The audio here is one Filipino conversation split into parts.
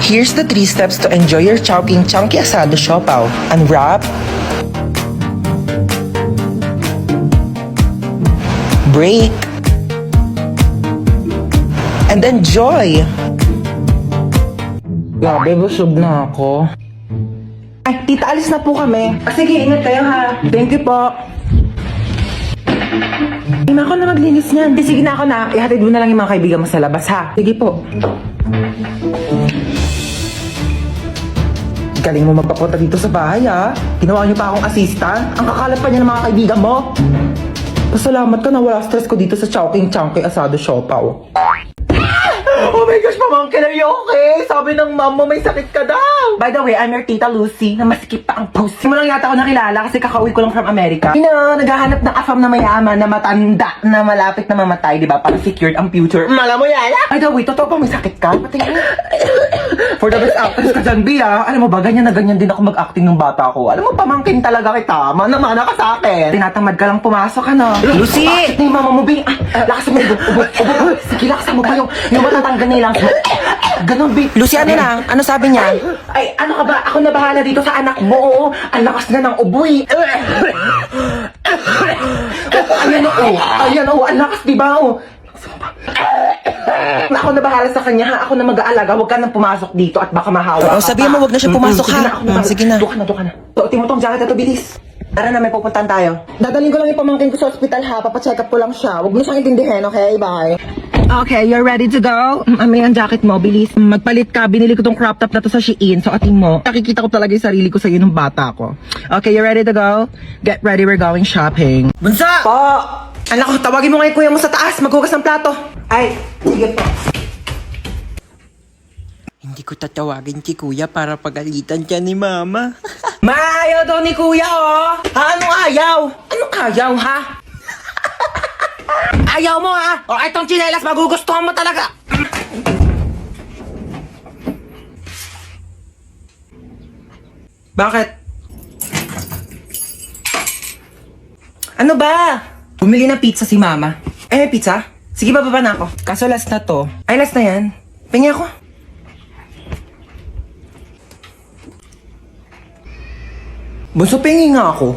Here's the 3 steps to enjoy your Chowking Chunky Asado Siopaw. Unwrap, break, and enjoy! Grabe, busog na ako. Ay, tita, alis na po kami. Sige, ingat kayo ha. Thank you po. Hindi na ako na maglinis niyan. Sige na ako na. Ihatid mo na lang yung mga kaibigan mo sa labas ha. Sige po. Galing mo magpapunta dito sa bahay ha. Ginawa niyo pa akong assistant. Ang kakalat pa niya ng mga kaibigan mo. Pasalamat ka na wala stress ko dito sa Chowking Chunky Asado Siopaw. Oh my gosh, pamangkin, are you okay? Sabi ng mom mo may sakit ka daw. By the way, I'm your tita Lucy na masikip pa ang pussy. Mo lang yata ako nakilala kasi kakauwi ko lang from America. Naghahanap ng afam na mayaman na matanda na malapit na mamatay, di ba? Para secured ang future. Mala mo yan? By the way, totoo pa may sakit ka? Patingin. For the best actress ka dyan, Bia. Alam mo ba, ganyan na ganyan din ako mag-acting nung bata ko. Alam mo, pamangkin talaga kita. Mana-mana ka sa akin. Tinatamad ka lang pumasok, ano? Lucy! Bakit ni mama mo, Bia? Lakasan mo, ubo. Sige, lakasan mo pa yung matatanggan nilang. Ganon, Bia. Lucy, ano na? Ano sabi niya? Ay, ano ka ba? Ako na bahala dito sa anak mo. Oo. Ang lakas na ng uboy. Ayan, ang lakas, diba? Ako na bahala sa kanya ha. Ako na mag-aalaga. Huwag ka nang pumasok dito at baka mahawa ka. Sabihin mo, huwag na siya pumasok ha. Sige na. Doon ka na. Tuotin mo tong jacket at bilis. Tara na, may pupuntahan tayo. Dadaling ko lang yung pamangkin ko sa ospital ha. Papacheck up ko lang siya. Huwag mo siyang intindihin, okay? Bye. Okay, you're ready to go? May ang jacket mo, bilis. Magpalit ka. Binili ko tong crop top na to sa Shein. So, atin mo. Nakikita ko talaga yung sarili ko sa'yo nung bata ko. Okay, you ready to go? Get ready, we're going shopping. Bunsa! Po! Anak ko, tawagin mo nga yung kuya mo sa taas. Maghugas ng plato. Ay, sige po. Hindi ko tatawagin si kuya para pagalitan siya ni mama. Maayaw daw ni kuya, oh! Anong ayaw? Anong ayaw, ha? Ayaw mo, ha? O, itong tsinelas, magugustuhan mo talaga. Bakit? Ano ba? Bumili ng pizza si mama. Eh, may pizza? Sige, bababa na ako. Kaso last na to. Ay, last na yan. Pingi ako. Bunso, pingi nga ako.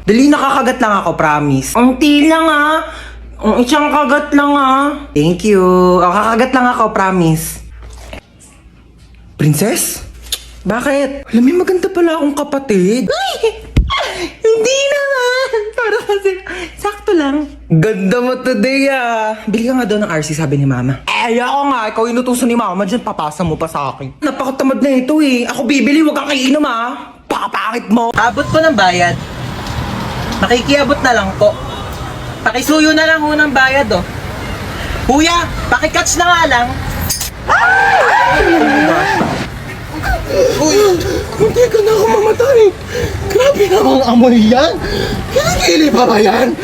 Dali, nakakagat lang ako, promise. Ang lang ha. Ang isang kagat lang ha. Thank you. O, kakagat lang ako, promise. Princess? Bakit? Alam mo, maganda pala akong kapatid. Ay! Hindi naman. Para kasi, sakto lang. Ganda mo today ah. Bili ka nga daw ng RC, sabi ni mama. Eh, ako nga. Ikaw inutusan ni mama. Diyan, papasa mo pa sa akin. Napakatamad na ito eh. Ako bibili, huwag kang kainom ah. Pakapakit mo. Abot ko ng bayad. Makikiabot na lang po. Pakisuyo na lang ho ng bayad oh. Kuya, pakikatch na nga lang. Uy, munti ka na ako mamatay. Grabe namang amoy yan. Kilikili pa ba yan?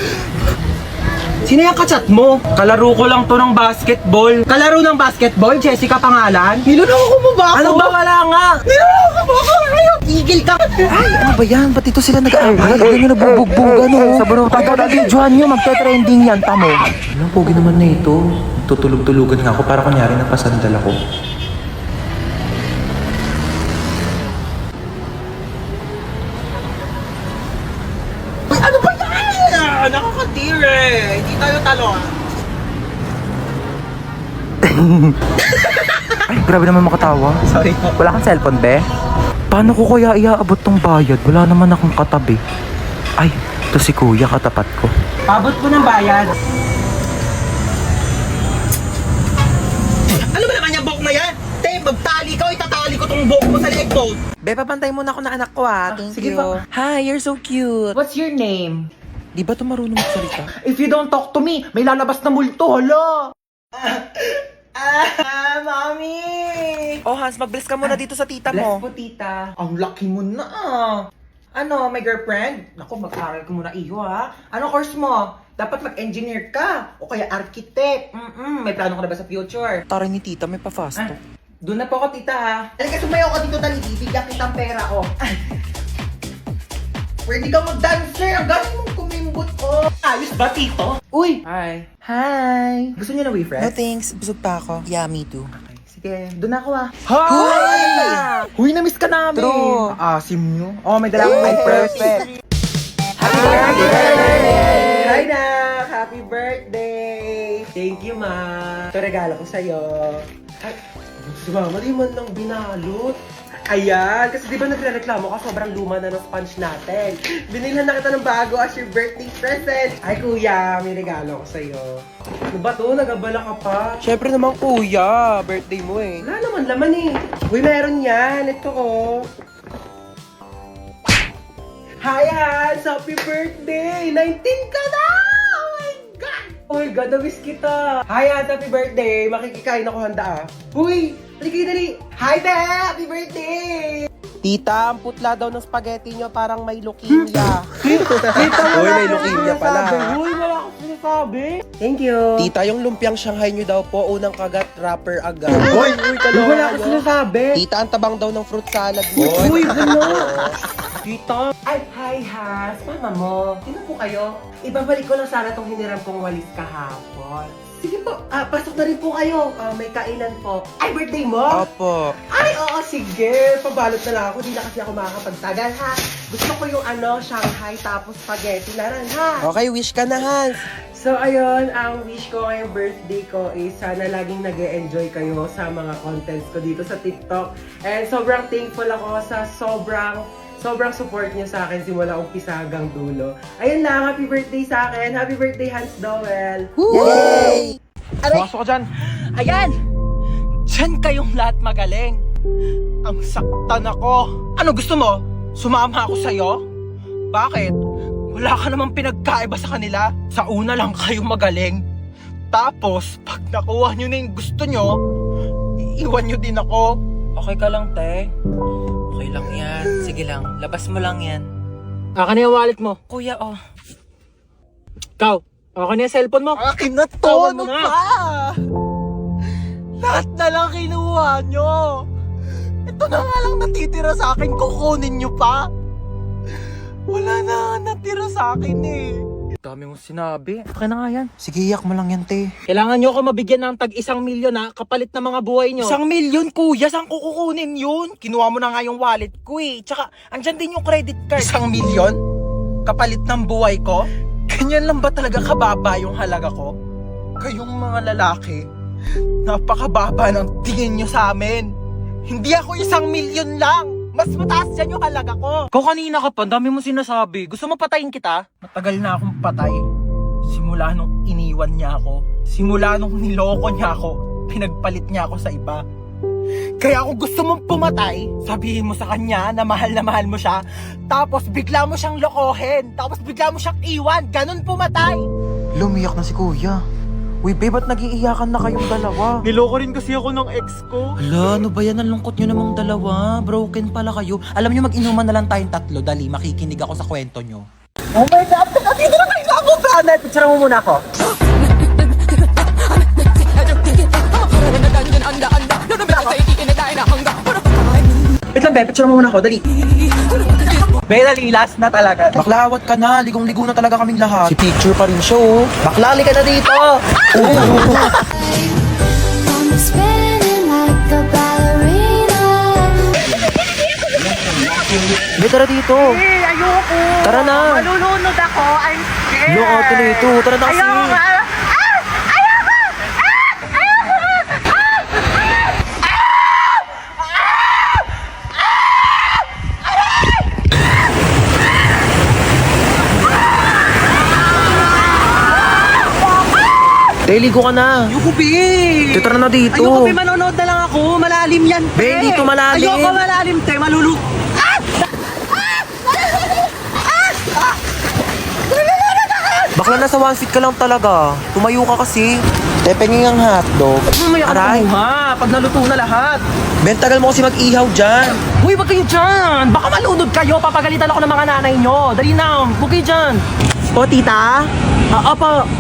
Sino yung kachat mo? Kalaro ko lang to ng basketball. Kalaro ng basketball? Jessica pangalan? Niloloko mo ba ako? Ano ba? Wala nga. Niloloko mo ako? Ayaw. Tigil ka! Ay, ano ba yan? Ba't ito sila nag-aaway? Ano nyo nabubugbog, ano? Sa baro, pagka-videohan nyo, magte-trending yan, tamo. Anong pogi naman na ito? Tutulog-tulugan nga ako para kunyari nagpasandal ako. Uy, ano ba yan? Nakakatire. Hindi tayo talo ah. Ay, grabe naman makatawa. Sorry po. Wala kang cellphone, be? Paano ko kaya iaabot tong bayad? Wala naman akong katabi. Ay, ito si kuya, katapat ko. Abot ko ng bayad. Ano ba naman yung buhok na yan? Te, magtali ka o itatali ko tong buhok mo sa leeg mo. Be, papantay muna ako ng anak ko ah. Thank sige you. pa. Hi, you're so cute. What's your name? Di ba ito marunong magsalita? If you don't talk to me, may lalabas na multo, hala! Mami! Oh, Hans, mag-bless ka muna dito sa tita mo. Bless po, tita. Ang laki mo na ah. Ano, my girlfriend? Naku, mag-aral ka muna iyo ha. Ano course mo? Dapat mag-engineer ka. O kaya architect. May plano ka na ba sa future? Taray ni tita, may pa-fasto. Doon na po ako, tita ha. Halika, sumayaw ka dito, dali. Bibigyan kitang pera ko. Pwede ka mag-dancer. Ang galing mong kumimbot ko. Ayos ba, tito? Uy! Hi. Hi. Gusto niyo na No boyfriend? thanks, busog pa ako. Yeah, me too. Okay, sige. Cavite. Doon na ako ah. Hi! Huy, na-miss ka namin. True. Asim nyo. Oh, may dala akong perfect. Happy birthday! Hi, Nak! Happy birthday! Thank you, ma. Ito regalo ko sa'yo. Ay, sumama, di man lang binalot. Ayan, kasi di ba nagre-reklamo ka, sobrang luma na ng sponge natin. Binilhan na kita ng bago as your birthday present. Ay, kuya, may regalo ko sa'yo. Ano ba to? Nagabala ka pa? Syempre naman kuya, birthday mo eh. Wala naman laman eh. Uy, meron yan. Ito oh. Hi, Hans! Happy birthday! 19 ka na! Oh my God! Oh my God, na-miss kita! Hi, Hans! Happy birthday! Makikikain ako handa ah. Uy! Halika dali! Hi, Be! Happy birthday! Tita, ang putla daw ng spaghetti nyo parang may leukemia. Uy, may leukemia pala. Uy, wala akong sinasabi. Thank you. Tita, yung lumpiang Shanghai nyo daw po, unang kagat, wrapper agad. Uy, wala akong sinasabi. Tita, ang tabang daw ng fruit salad mo. Uy, ano? Tita! Ay, hi, Has! Mama mo, sino po kayo? Ibabalik ko lang sana tong hiniram kong walis kahapon. Sige po, pasok na rin po kayo. May kainan po. Ay, birthday mo? Opo. Ay, oo, sige. Pabalot na lang ako. Di na kasi ako makakapagtagal, ha? Gusto ko yung Shanghai tapos spaghetti na rin, ha? Okay, wish ka na, Hans. So, ayun, ang wish ko ngayong birthday ko is sana laging nag-e-enjoy kayo sa mga contents ko dito sa TikTok. And sobrang thankful ako sa sobrang support niyo sa akin simula umpisa hanggang dulo. Ayun lang, happy birthday sa akin. Happy birthday, Hans Dowell. Yay! Pasok ka dyan. Ayan! Diyan kayong lahat magaling. Ang saktan ako. Ano gusto mo? Sumama ako sa'yo? Bakit? Wala ka namang pinagkaiba sa kanila. Sa una lang kayo magaling. Tapos, pag nakuha nyo na yung gusto nyo, iiwan nyo din ako. Okay ka lang, te? Okay lang yan. Sige lang, labas mo lang yan. Akin na yung wallet mo. Kuya, oh. Ikaw, akin na yung cellphone mo. Akin na to! Tawan mo Ano na. pa? Lahat na lang kinuha nyo. Ito na nga lang natitira sa akin. Kukunin nyo pa. Wala na natira sa akin eh. Dami mong sinabi. Akin na nga yan. Sige, iyak mo lang yan, te. Kailangan nyo ako mabigyan ng tag 1 milyon ha, kapalit ng mga buhay nyo. 1 milyon, kuya. Saan ko kukunin yun? Kinuha mo na nga yung wallet ko eh. Tsaka, andyan din yung credit card. 1 milyon? Kapalit ng buhay ko? Ganyan lang ba talaga kababa yung halaga ko? Kayong mga lalaki, napakababa ng tingin nyo sa amin. Hindi ako 1 milyon lang. Mas mataas dyan yung halaga ko. Ikaw kanina ka pa, dami mo sinasabi. Gusto mo patayin kita? Matagal na akong patay. Simula nung iniwan niya ako. Simula nung niloko niya ako. Pinagpalit niya ako sa iba. Kaya kung gusto mong pumatay, sabihin mo sa kanya na mahal mo siya. Tapos bigla mo siyang lokohin. Tapos bigla mo siyang iwan. Ganon pumatay. Lumiyak na si kuya. Uy, babe, ba't nag-iiyakan na kayong dalawa? Niloko rin kasi ako ng ex ko. Hala, ano ba yan? Ang lungkot nyo namang dalawa. Broken pala kayo. Alam nyo, mag-inuman na lang tayong tatlo. Dali, makikinig ako sa kwento nyo. Oh my God! Dito na kayo sa ako, Planet! Picture mo muna ako. Wait lang, be. Picture mo muna ako. Dali. Be, dali. Last na talaga. Baklawat ka na, ligong-ligo na talaga kaming lahat. Si picture pa rin siya, oh. Baklali ka na dito! I'm spinning like a ballerina. Be, tara dito. Ayoko! Tara na. Malulunod ako. I'm scared. Yo, ate na ito. Tara na kasi. Ayoko! Ligo ka na. Ayoko, be! Tara na dito. Ayoko, be. Manonood na lang ako. Malalim yan, Be, te. dito malalim. Ayoko malalim, te. Malulu... Bakla nasa one seat ka lang talaga. Tumayo ka kasi. Tepenging ang hotdog. Mamaya ka na Aray. kumuha. Pag naluto na lahat. Ben, tagal mo kasi mag-ihaw dyan. Uy, wag kayo dyan! Baka malunod kayo, papagalitan ako ng mga nanay nyo. Dali na, huwag kayo dyan. O, tita?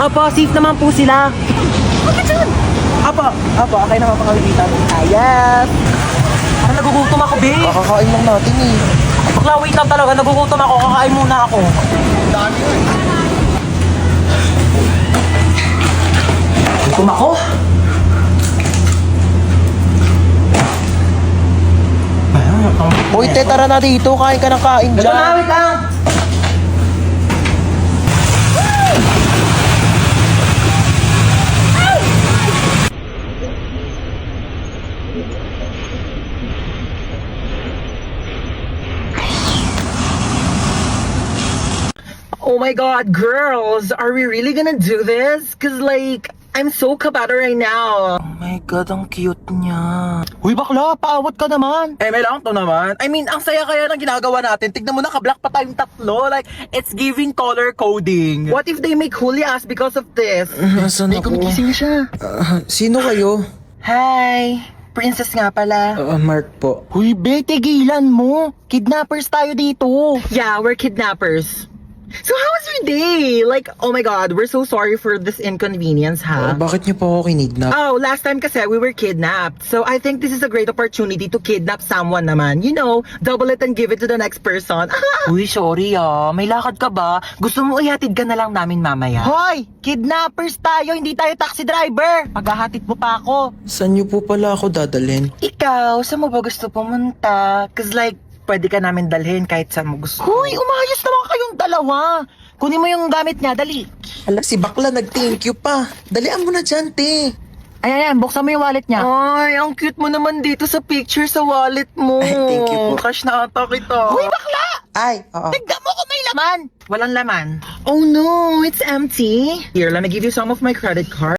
Opo, safe naman po sila. Huwag kayo dyan! Opo, okay naman po kami dito. Ayas! Parang nagugutom ako, be. Kakakain lang natin eh. Bakla, wait lang talaga, nagugutom ako. Kakain muna ako. Gutom ako? Uy, te, tara na dito. Kain ka ng kain Ito dyan. na, wait lang. Oh my god, girls, are we really gonna do this? Cause like, I'm so kabata right now. Oh my God, ang cute niya. Uy, bakla, paawat ka naman. Eh, may lang to naman. I mean, ang saya kaya ng ginagawa natin. Tignan mo, naka-black pa tayong tatlo. Like, it's giving color coding. What if they make huli us because of this? Nasaan ako? Gumigising na siya. Sino kayo? Hi, princess nga pala. Mark po. Huy, be, tigilan mo. Kidnappers tayo dito. Yeah, we're kidnappers. So how was your day? Like, oh my god, we're so sorry for this inconvenience, ha? Bakit niyo po ako kinidnap? Oh, last time kasi we were kidnapped. So I think this is a great opportunity to kidnap someone naman. You know, double it and give it to the next person. Uy, sorry may lakad ka ba? Gusto mo ihatid ka na lang namin mamaya? Hoy! Kidnappers tayo, hindi tayo taxi driver! Paghahatid mo pa ako. Saan niyo po pala ako dadalhin? Ikaw, saan mo ba gusto pumunta? Cause like, pwede ka namin dalhin kahit saan mo gusto. Hoy, umayos naman kayong dalawa. Kunin mo yung gamit niya, dali. Ala, si bakla nag-thank you pa. Dalian mo na dyan, te. Ayan, buksan mo yung wallet niya. Ay, ang cute mo naman dito sa picture sa wallet mo. Ay, thank you po. Cash na ata kita. Hoy, bakla! Ay, oo. Tignan mo kung may laman. Walang laman. Oh no, it's empty. Here, let me give you some of my credit card.